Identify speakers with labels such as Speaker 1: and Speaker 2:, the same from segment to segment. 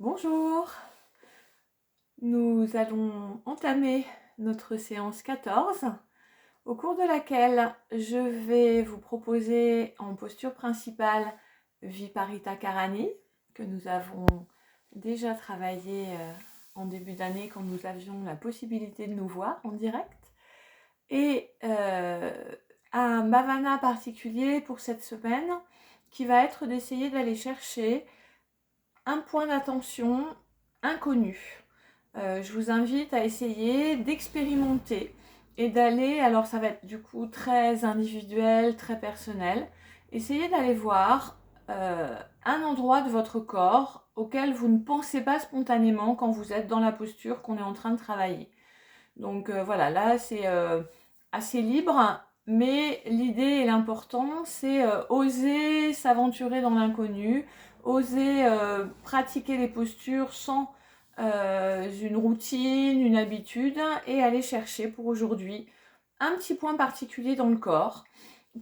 Speaker 1: Bonjour, nous allons entamer notre séance 14, au cours de laquelle je vais vous proposer en posture principale Viparita Karani, que nous avons déjà travaillé en début d'année quand nous avions la possibilité de nous voir en direct, et un bhavana particulier pour cette semaine qui va être d'essayer d'aller chercher un point d'attention inconnu. Je vous invite à essayer d'expérimenter et d'aller, alors ça va être du coup très individuel, très personnel, essayez d'aller voir un endroit de votre corps auquel vous ne pensez pas spontanément quand vous êtes dans la posture qu'on est en train de travailler. Donc voilà, là c'est assez libre, mais l'idée et l'important c'est oser s'aventurer dans l'inconnu, oser pratiquer les postures sans une routine, une habitude, et aller chercher pour aujourd'hui un petit point particulier dans le corps.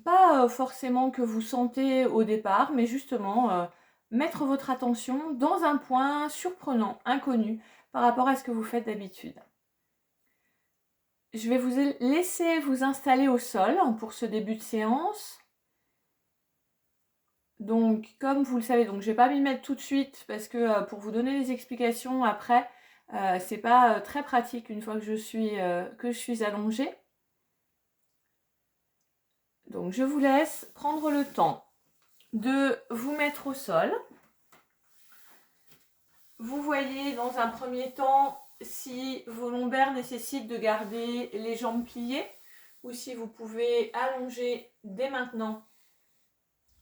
Speaker 1: Pas forcément que vous sentez au départ, mais justement mettre votre attention dans un point surprenant, inconnu, par rapport à ce que vous faites d'habitude. Je vais vous laisser vous installer au sol pour ce début de séance. Donc, comme vous le savez, donc je ne vais pas m'y mettre tout de suite parce que pour vous donner les explications après, c'est pas très pratique une fois que je suis allongée. Donc, je vous laisse prendre le temps de vous mettre au sol. Vous voyez dans un premier temps si vos lombaires nécessitent de garder les jambes pliées ou si vous pouvez allonger dès maintenant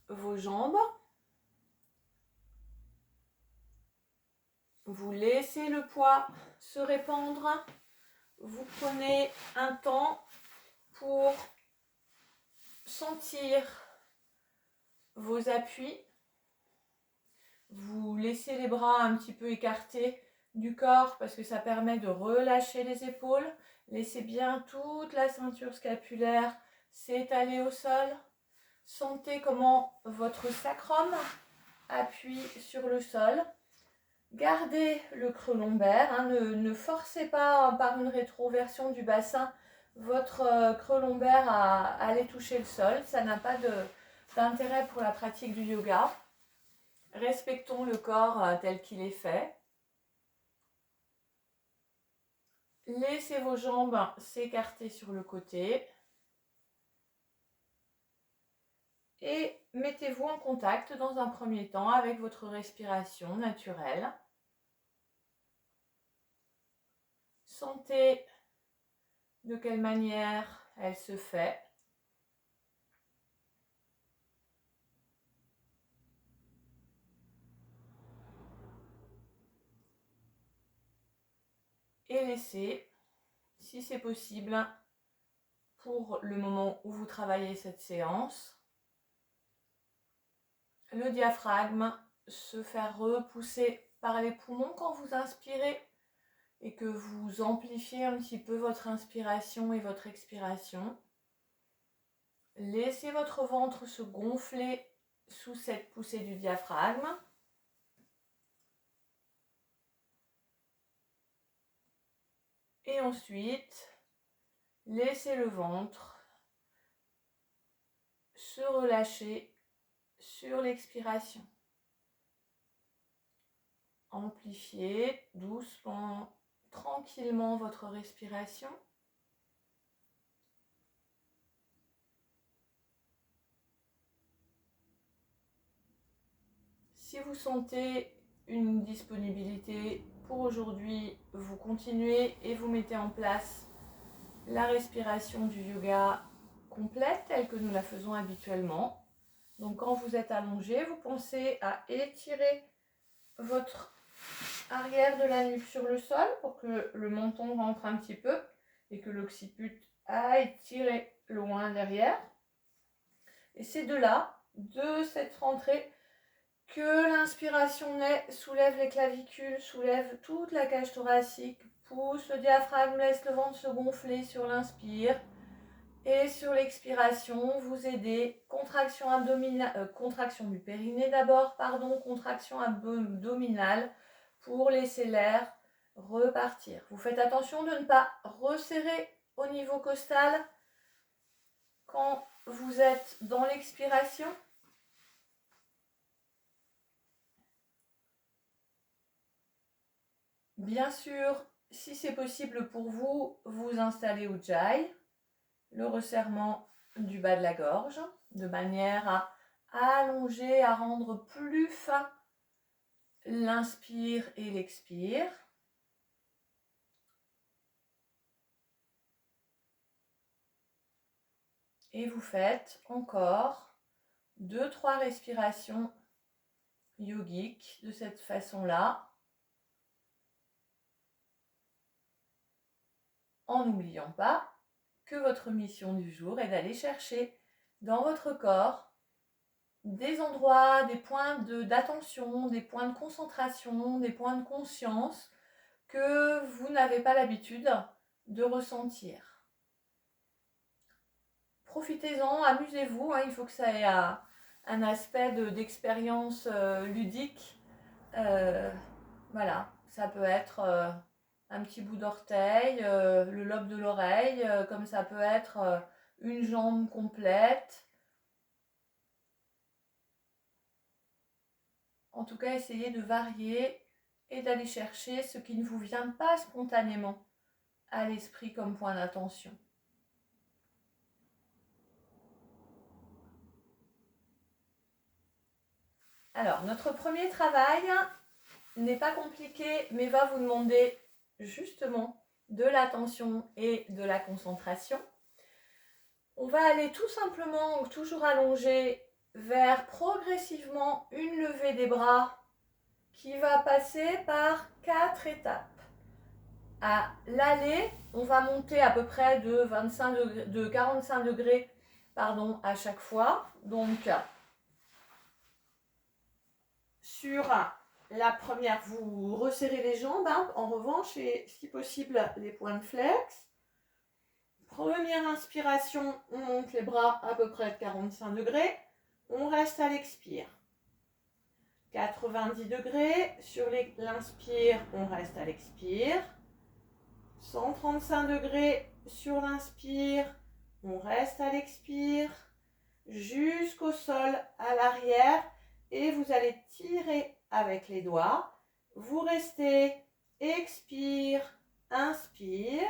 Speaker 1: vos jambes. Vous laissez le poids se répandre. Vous prenez un temps pour sentir vos appuis. Vous laissez les bras un petit peu écartés du corps parce que ça permet de relâcher les épaules. Laissez bien toute la ceinture scapulaire s'étaler au sol. Sentez comment votre sacrum appuie sur le sol. Gardez le creux lombaire, ne forcez pas par une rétroversion du bassin votre creux lombaire à aller toucher le sol, ça n'a pas d'intérêt pour la pratique du yoga. Respectons le corps tel qu'il est fait. Laissez vos jambes s'écarter sur le côté. Et mettez-vous en contact dans un premier temps avec votre respiration naturelle. Sentez de quelle manière elle se fait. Et laissez, si c'est possible, pour le moment où vous travaillez cette séance, le diaphragme se faire repousser par les poumons quand vous inspirez et que vous amplifiez un petit peu votre inspiration et votre expiration. Laissez votre ventre se gonfler sous cette poussée du diaphragme. Et ensuite, laissez le ventre se relâcher sur l'expiration. Amplifiez doucement, tranquillement votre respiration. Si vous sentez une disponibilité pour aujourd'hui, vous continuez et vous mettez en place la respiration du yoga complète telle que nous la faisons habituellement. Donc quand vous êtes allongé, vous pensez à étirer votre arrière de la nuque sur le sol pour que le menton rentre un petit peu et que l'occiput aille tirer loin derrière. Et c'est de là, de cette rentrée, que l'inspiration naît, soulève les clavicules, soulève toute la cage thoracique, pousse le diaphragme, laisse le ventre se gonfler sur l'inspire. Et sur l'expiration, vous aidez, contraction abdominale, contraction du périnée d'abord, contraction abdominale, pour laisser l'air repartir. Vous faites attention de ne pas resserrer au niveau costal quand vous êtes dans l'expiration. Bien sûr, si c'est possible pour vous, vous installez Ujjayi, le resserrement du bas de la gorge, de manière à allonger, à rendre plus fin l'inspire et l'expire. Et vous faites encore 2-3 respirations yogiques de cette façon-là, en n'oubliant pas que votre mission du jour est d'aller chercher dans votre corps des endroits, des points d'attention, des points de concentration, des points de conscience que vous n'avez pas l'habitude de ressentir. Profitez-en, amusez-vous, il faut que ça ait un aspect d'expérience ludique. Voilà, ça peut être un petit bout d'orteil, le lobe de l'oreille, comme ça peut être une jambe complète. En tout cas, essayez de varier et d'aller chercher ce qui ne vous vient pas spontanément à l'esprit comme point d'attention. Alors, notre premier travail n'est pas compliqué, mais va vous demander justement de l'attention et de la concentration. On va aller tout simplement, toujours allongé, vers progressivement une levée des bras qui va passer par 4 étapes. À l'aller, on va monter à peu près de 45 degrés à chaque fois. Donc, sur la première, vous resserrez les jambes, en revanche, et si possible, les poings de flex. Première inspiration, on monte les bras à peu près de 45 degrés. On reste à l'expire. 90 degrés. Sur l'inspire, on reste à l'expire. 135 degrés sur l'inspire. On reste à l'expire. Jusqu'au sol à l'arrière. Et vous allez tirer avec les doigts. Vous restez, expire, inspire.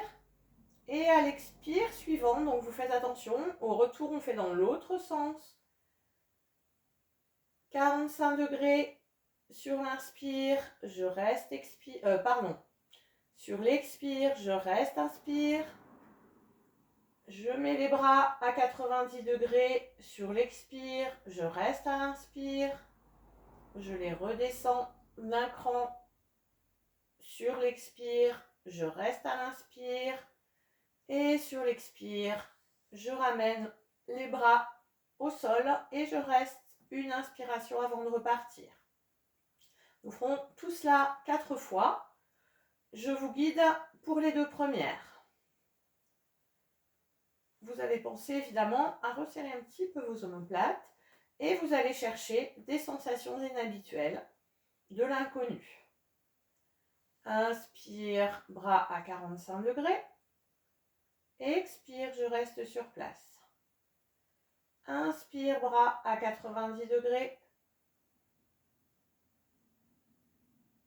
Speaker 1: Et à l'expire suivant, donc vous faites attention, au retour on fait dans l'autre sens. 45 degrés sur l'inspire, je reste expire, sur l'expire, je reste inspire. Je mets les bras à 90 degrés sur l'expire, je reste à l'inspire. Je les redescends d'un cran sur l'expire, je reste à l'inspire. Et sur l'expire, je ramène les bras au sol et je reste une inspiration avant de repartir. Nous ferons tout cela 4 fois. Je vous guide pour les 2 premières. Vous allez penser évidemment à resserrer un petit peu vos omoplates et vous allez chercher des sensations inhabituelles, de l'inconnu. Inspire, bras à 45 degrés. Expire, je reste sur place. Inspire, bras à 90 degrés.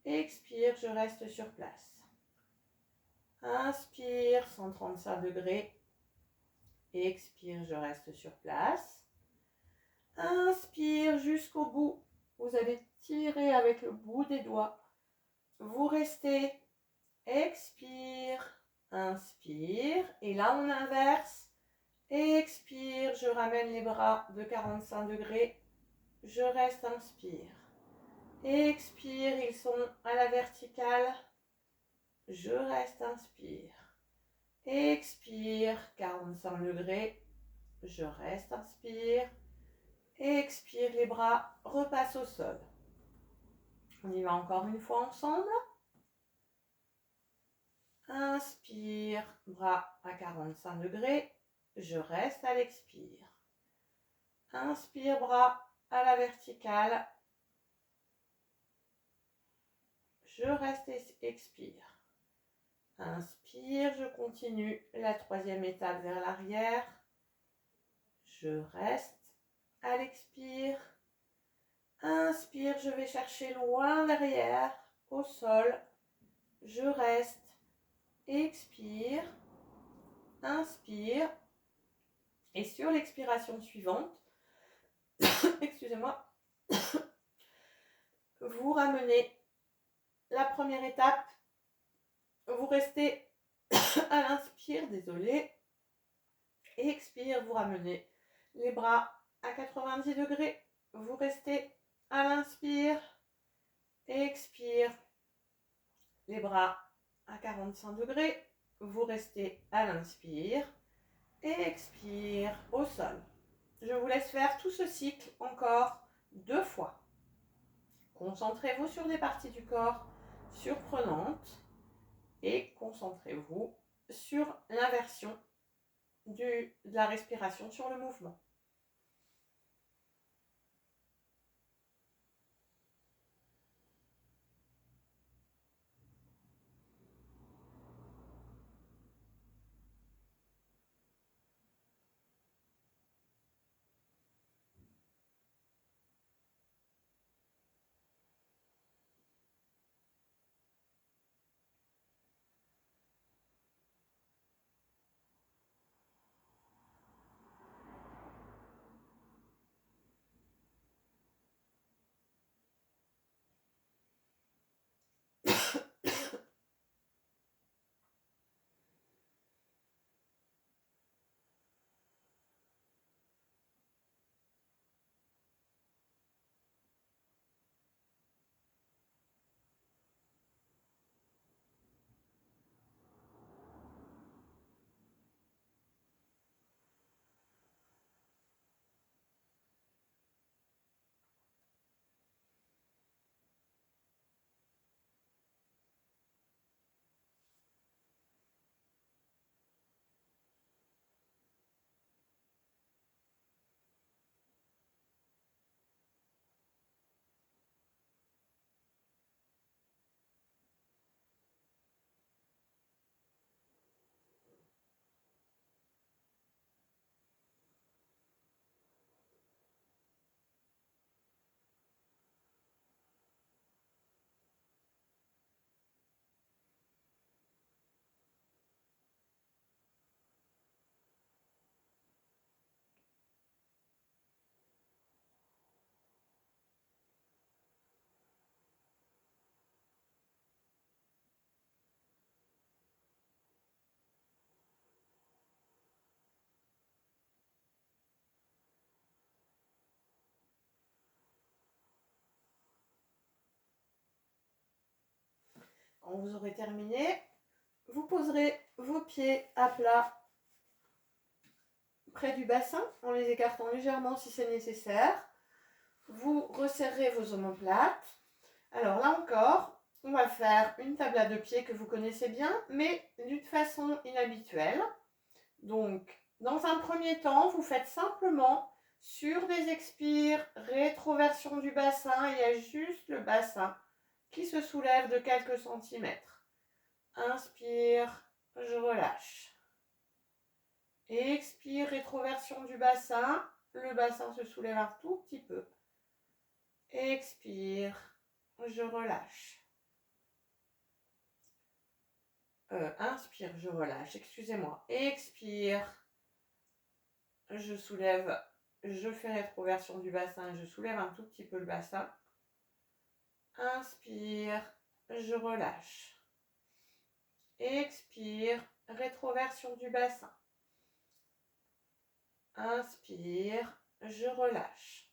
Speaker 1: Expire, je reste sur place. Inspire, 135 degrés. Expire, je reste sur place. Inspire jusqu'au bout. Vous allez tirer avec le bout des doigts. Vous restez. Expire, inspire. Et là, on inverse. Expire, je ramène les bras de 45 degrés. Je reste, inspire. Expire, ils sont à la verticale. Je reste, inspire. Expire, 45 degrés. Je reste, inspire. Expire, les bras repassent au sol. On y va encore une fois ensemble. Inspire, bras à 45 degrés. Je reste à l'expire. Inspire, bras à la verticale. je reste et expire. Inspire, je continue la troisième étape vers l'arrière. Je reste à l'expire. Inspire, je vais chercher loin derrière, au sol. Je reste, expire, inspire. Et sur l'expiration suivante, excusez-moi, vous ramenez la première étape. Vous restez à l'inspire, désolé. Et expire, vous ramenez les bras à 90 degrés. Vous restez à l'inspire. Expire, les bras à 45 degrés. Vous restez à l'inspire. Et expire au sol. Je vous laisse faire tout ce cycle encore 2 fois. Concentrez-vous sur des parties du corps surprenantes et concentrez-vous sur l'inversion de la respiration sur le mouvement. Quand vous aurez terminé, vous poserez vos pieds à plat près du bassin en les écartant légèrement si c'est nécessaire. Vous resserrez vos omoplates. Alors là encore, on va faire une table à 2 pieds que vous connaissez bien, mais d'une façon inhabituelle. Donc, dans un premier temps, vous faites simplement sur des expires, rétroversion du bassin. Il y a juste le bassin qui se soulève de quelques centimètres. Inspire, je relâche. Expire, rétroversion du bassin. Le bassin se soulève un tout petit peu. Expire, je relâche. Inspire, je relâche, excusez-moi. Expire, je soulève, je fais rétroversion du bassin, je soulève un tout petit peu le bassin. Inspire, je relâche. Expire, rétroversion du bassin. Inspire, je relâche.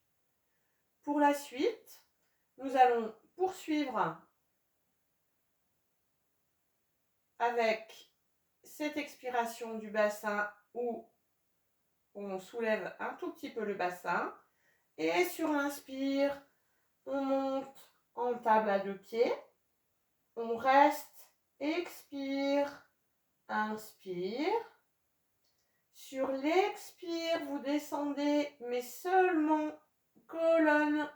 Speaker 1: Pour la suite, nous allons poursuivre avec cette expiration du bassin où on soulève un tout petit peu le bassin. Et sur l'inspire, on monte en table à 2 pieds. On reste, expire, inspire. Sur l'expire, vous descendez, mais seulement colonne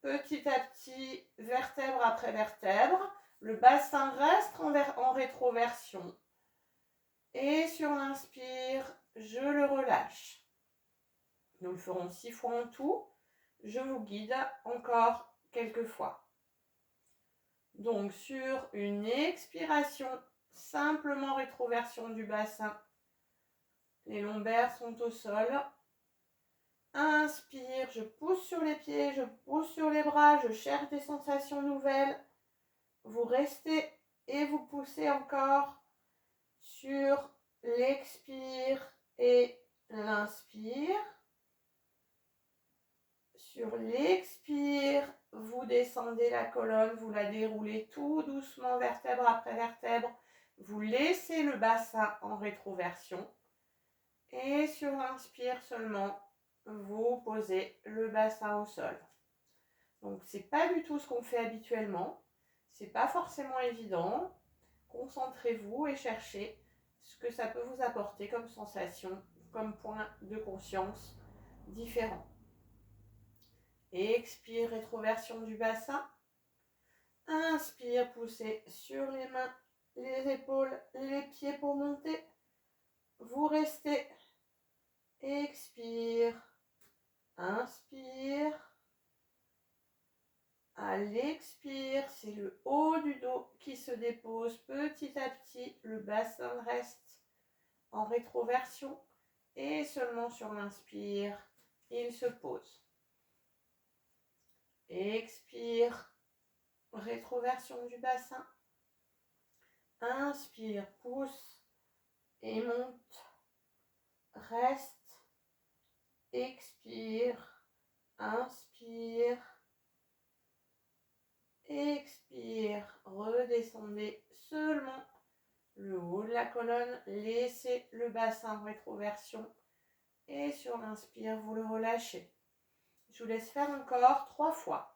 Speaker 1: petit à petit, vertèbre après vertèbre. Le bassin reste en rétroversion. Et sur l'inspire, je le relâche. Nous le ferons 6 fois en tout. Je vous guide encore quelques fois. Donc sur une expiration, simplement rétroversion du bassin. Les lombaires sont au sol. Inspire, je pousse sur les pieds, je pousse sur les bras, je cherche des sensations nouvelles. Vous restez et vous poussez encore sur l'expire et l'inspire. Sur l'expire, vous descendez la colonne, vous la déroulez tout doucement, vertèbre après vertèbre. Vous laissez le bassin en rétroversion. Et sur l'inspire seulement, vous posez le bassin au sol. Donc, ce n'est pas du tout ce qu'on fait habituellement. Ce n'est pas forcément évident. Concentrez-vous et cherchez ce que ça peut vous apporter comme sensation, comme point de conscience différent. Expire, rétroversion du bassin. Inspire, poussez sur les mains, les épaules, les pieds pour monter. Vous restez. Expire. Inspire. À l'expire, c'est le haut du dos qui se dépose petit à petit. Le bassin reste en rétroversion. Et seulement sur l'inspire, il se pose. Expire. Rétroversion du bassin. Inspire, pousse et monte. Reste. Expire. Inspire. Expire. Redescendez seulement le haut de la colonne. Laissez le bassin en rétroversion. Et sur l'inspire, vous le relâchez. Je vous laisse faire encore 3 fois.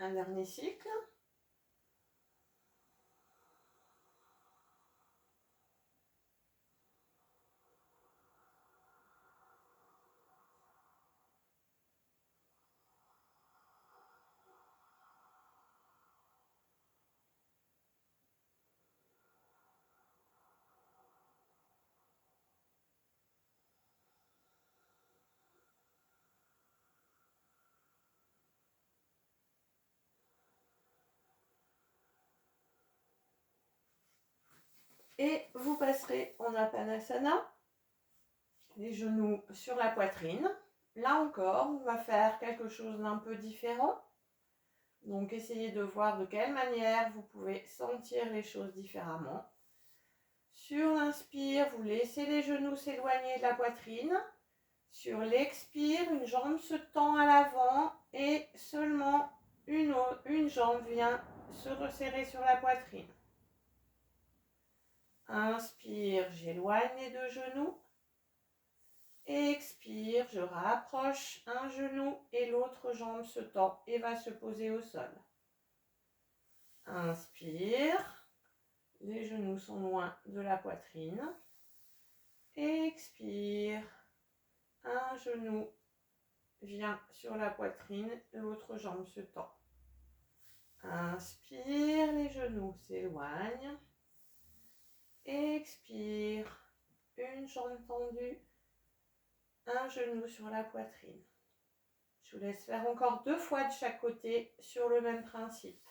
Speaker 1: Un dernier cycle. Et vous passerez en Apanasana, les genoux sur la poitrine. Là encore, on va faire quelque chose d'un peu différent. Donc, essayez de voir de quelle manière vous pouvez sentir les choses différemment. Sur l'inspire, vous laissez les genoux s'éloigner de la poitrine. Sur l'expire, une jambe se tend à l'avant et seulement une jambe vient se resserrer sur la poitrine. Inspire, j'éloigne les 2 genoux. Expire, je rapproche un genou et l'autre jambe se tend et va se poser au sol. Inspire, les genoux sont loin de la poitrine. Expire, un genou vient sur la poitrine, l'autre jambe se tend. Inspire, les genoux s'éloignent. Expire, une jambe tendue. un genou sur la poitrine. Je vous laisse faire encore 2 fois de chaque côté sur le même principe.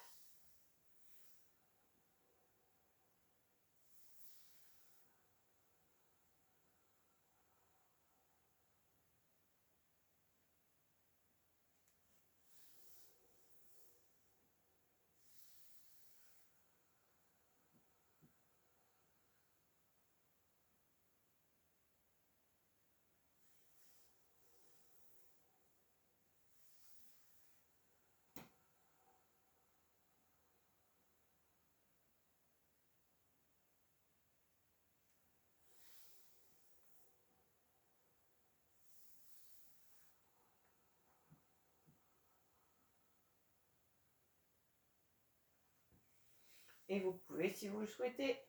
Speaker 1: Et vous pouvez, si vous le souhaitez,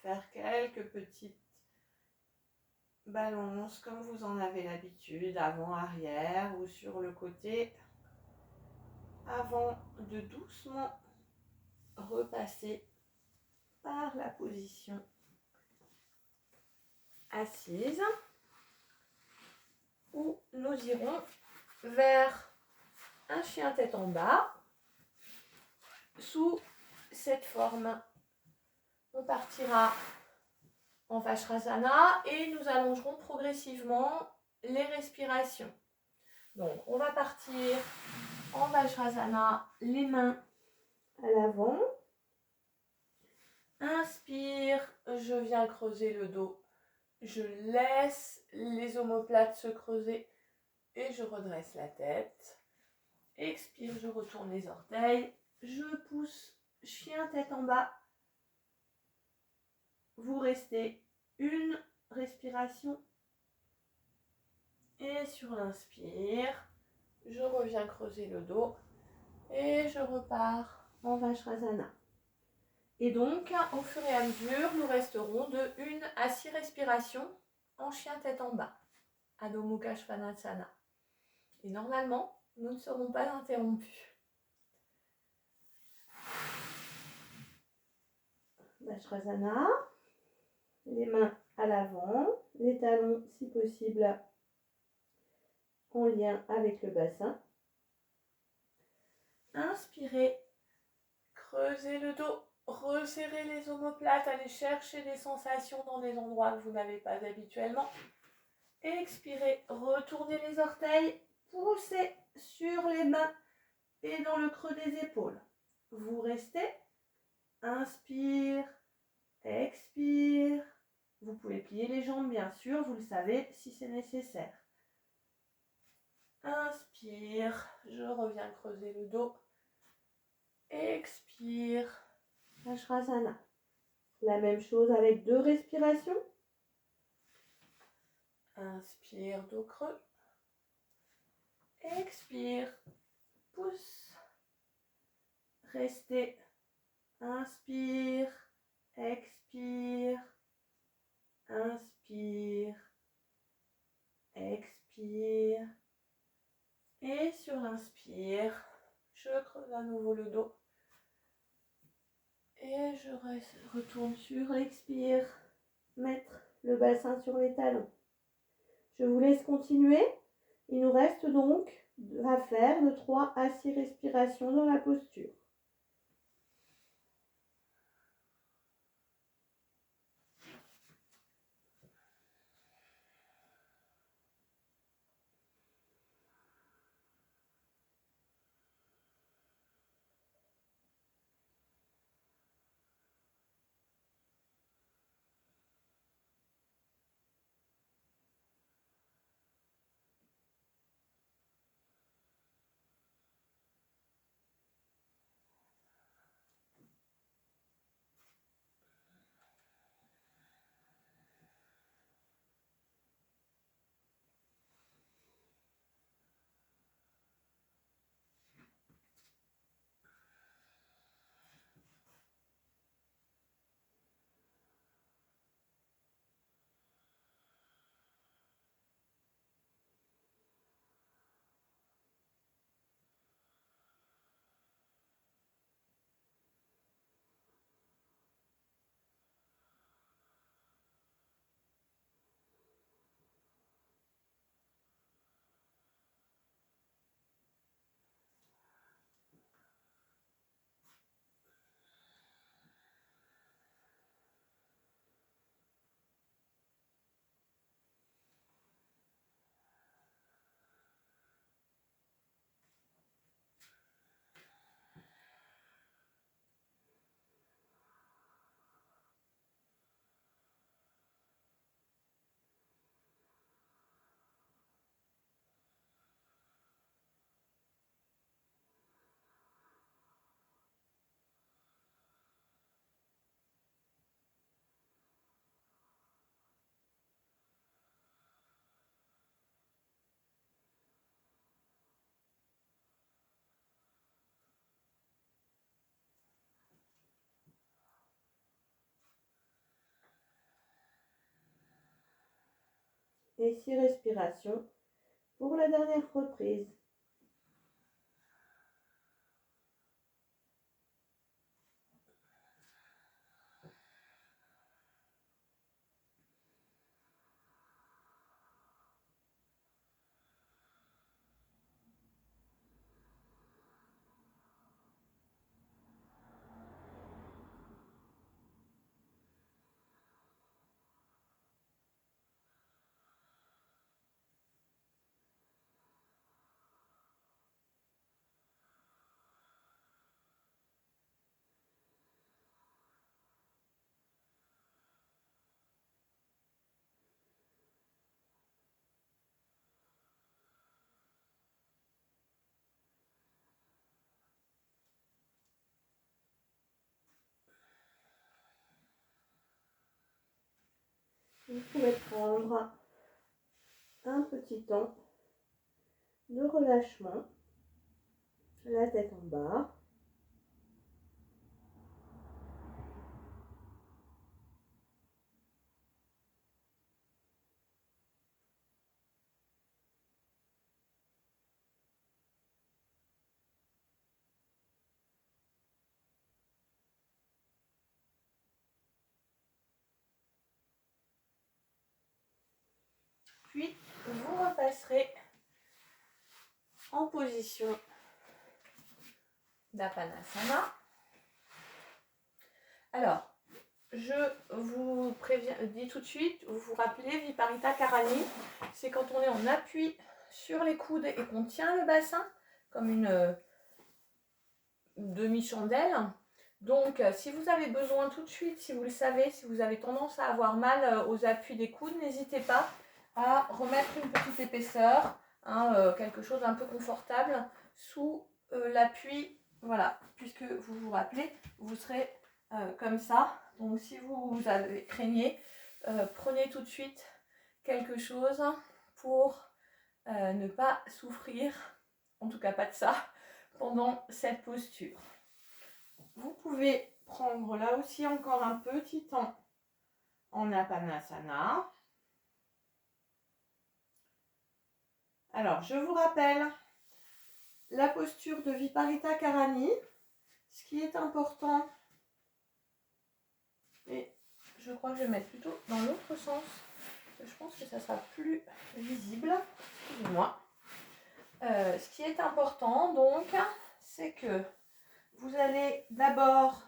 Speaker 1: faire quelques petites balances comme vous en avez l'habitude, avant, arrière ou sur le côté, avant de doucement repasser par la position assise, où nous irons vers un chien tête en bas sous cette forme. On partira en Vajrasana et nous allongerons progressivement les respirations. Donc on va partir en Vajrasana, les mains à l'avant. Inspire, je viens creuser le dos. Je laisse les omoplates se creuser et je redresse la tête. Expire, je retourne les orteils. Je pousse, chien tête en bas. Vous restez une respiration. Et sur l'inspire, je reviens creuser le dos et je repars en Vajrasana. Et donc, au fur et à mesure, nous resterons de 1 à 6 respirations en chien tête en bas, Adho Mukha Svanasana. Et normalement, nous ne serons pas interrompus. Vajrasana, les mains à l'avant, les talons si possible en lien avec le bassin. Inspirez, creusez le dos, resserrez les omoplates, allez chercher des sensations dans des endroits que vous n'avez pas habituellement. Expirez, retournez les orteils, poussez sur les mains et dans le creux des épaules. Vous restez, inspire, expire. Vous pouvez plier les jambes bien sûr, vous le savez si c'est nécessaire. Inspire, je reviens creuser le dos. Expire, Vajrasana. La même chose avec 2 respirations. Inspire, dos creux. Expire, pousse. Restez. Inspire, expire. Inspire, expire. Et sur l'inspire, je creuse à nouveau le dos. Et je retourne sur l'expire, mettre le bassin sur les talons. Je vous laisse continuer. Il nous reste donc à faire de 3 à 6 respirations dans la posture.
Speaker 2: et 6 respirations pour la dernière reprise. Vous pouvez prendre un petit temps de relâchement, la tête en bas. Puis vous repasserez en position d'Apanasana. Alors, je vous préviens, dis tout de suite, vous vous rappelez, Viparita Karani, c'est quand on est en appui sur les coudes et qu'on tient le bassin comme une demi-chandelle. Donc, si vous avez besoin tout de suite, si vous le savez, si vous avez tendance à avoir mal aux appuis des coudes, n'hésitez pas à remettre une petite épaisseur, quelque chose d'un peu confortable sous l'appui. Voilà, puisque vous vous rappelez, vous serez comme ça. Donc, si vous avez craignez, prenez tout de suite quelque chose pour ne pas souffrir, en tout cas pas de ça, pendant cette posture. Vous pouvez prendre là aussi encore un petit temps en Apanasana. Alors, je vous rappelle la posture de Viparita Karani. Ce qui est important, et je crois que je vais mettre plutôt dans l'autre sens, je pense que ça sera plus visible. Excusez-moi. Ce qui est important, donc, c'est que vous allez d'abord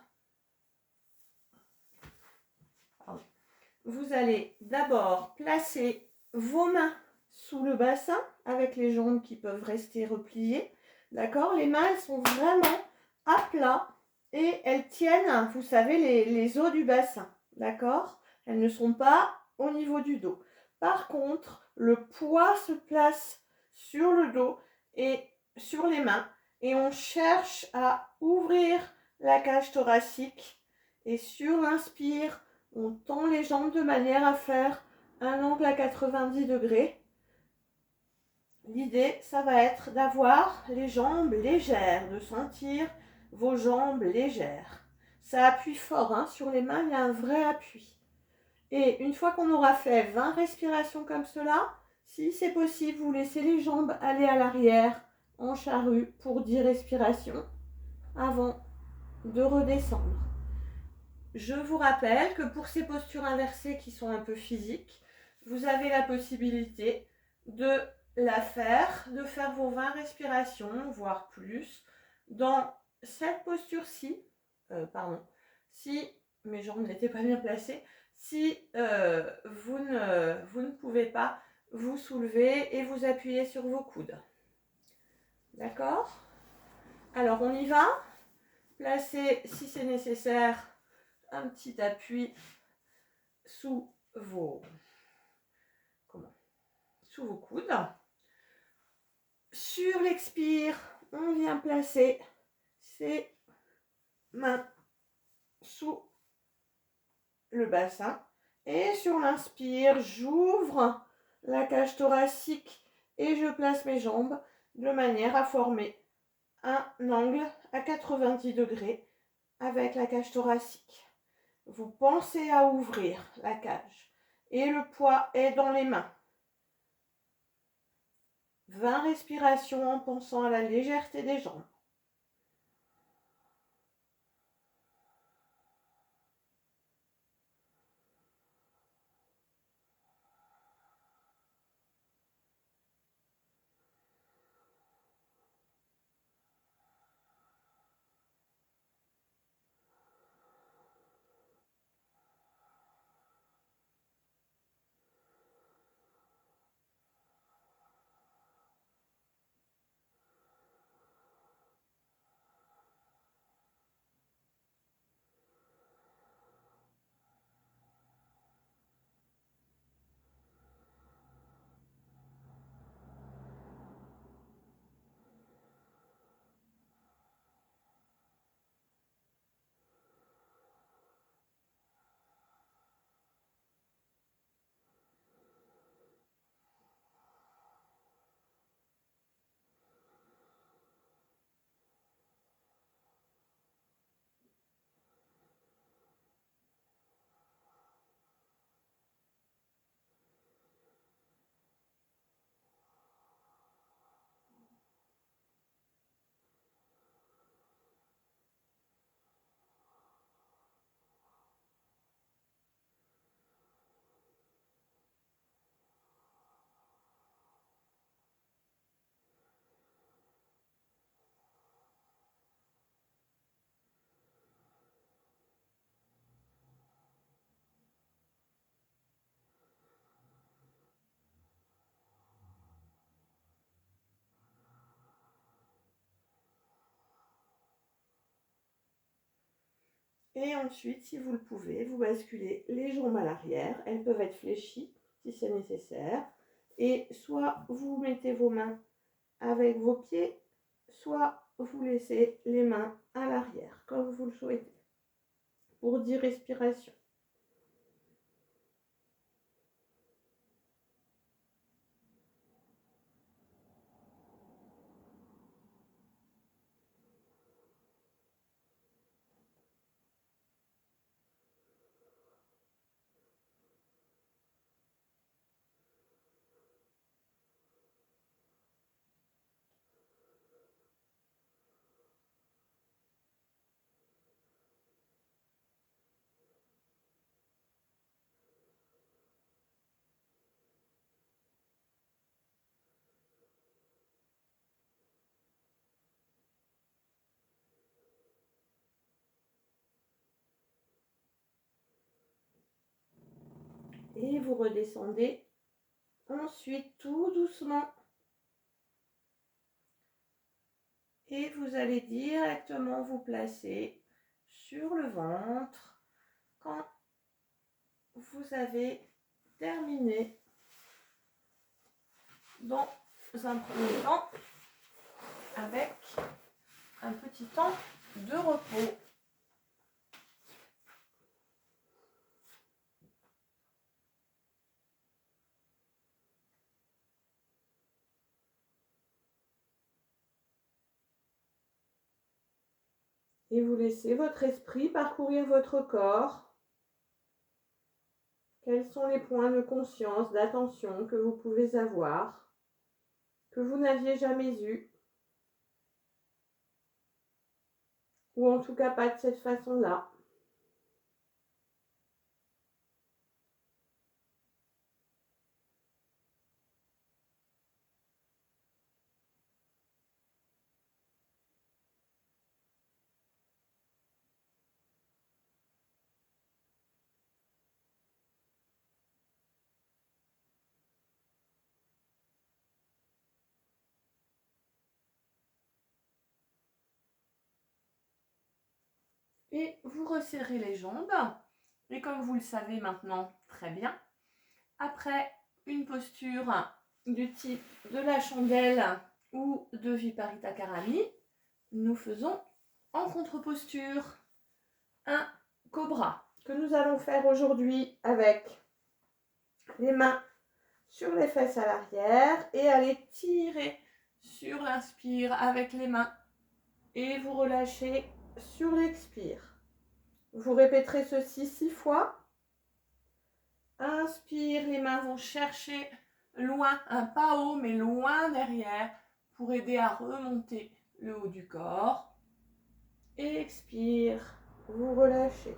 Speaker 2: placer vos mains sous le bassin avec les jambes qui peuvent rester repliées. D'accord? Les mains, elles sont vraiment à plat et elles tiennent, vous savez, les os du bassin. D'accord? Elles ne sont pas au niveau du dos. Par contre, le poids se place sur le dos et sur les mains et on cherche à ouvrir la cage thoracique et sur l'inspire, on tend les jambes de manière à faire un angle à 90 degrés. L'idée, ça va être d'avoir les jambes légères, de sentir vos jambes légères. Ça appuie fort, sur les mains, il y a un vrai appui. Et une fois qu'on aura fait 20 respirations comme cela, si c'est possible, vous laissez les jambes aller à l'arrière en charrue pour 10 respirations avant de redescendre. Je vous rappelle que pour ces postures inversées qui sont un peu physiques, vous avez la possibilité de de faire vos 20 respirations, voire plus, dans cette posture-ci, si mes jambes n'étaient pas bien placées, si vous ne pouvez pas vous soulever et vous appuyer sur vos coudes. D'accord? Alors on y va. Placez, si c'est nécessaire, un petit appui sous vos coudes. Sur l'expire, on vient placer ses mains sous le bassin. Et sur l'inspire, j'ouvre la cage thoracique et je place mes jambes de manière à former un angle à 90 degrés avec la cage thoracique. Vous pensez à ouvrir la cage et le poids est dans les mains. 20 respirations en pensant à la légèreté des jambes. Et ensuite, si vous le pouvez, vous basculez les jambes à l'arrière. Elles peuvent être fléchies si c'est nécessaire. Et soit vous mettez vos mains avec vos pieds, soit vous laissez les mains à l'arrière, comme vous le souhaitez, pour 10 respirations. Et vous redescendez ensuite tout doucement. Et vous allez directement vous placer sur le ventre quand vous avez terminé dans un premier temps avec un petit temps de repos. Et vous laissez votre esprit parcourir votre corps. Quels sont les points de conscience, d'attention que vous pouvez avoir, que vous n'aviez jamais eu, ou en tout cas pas de cette façon-là. Et vous resserrez les jambes. Et comme vous le savez maintenant très bien, après une posture du type de la chandelle ou de Viparita Karani, nous faisons en contre-posture un cobra que nous allons faire aujourd'hui avec les mains sur les fesses à l'arrière et aller tirer sur l'inspire avec les mains et vous relâchez sur l'expire. Vous répéterez ceci 6 fois. Inspire, les mains vont chercher
Speaker 1: loin, pas haut, mais loin derrière, pour aider à remonter le haut du corps.
Speaker 2: Expire, vous relâchez.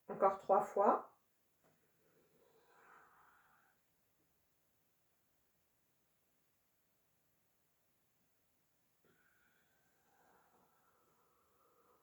Speaker 2: Encore 3 fois.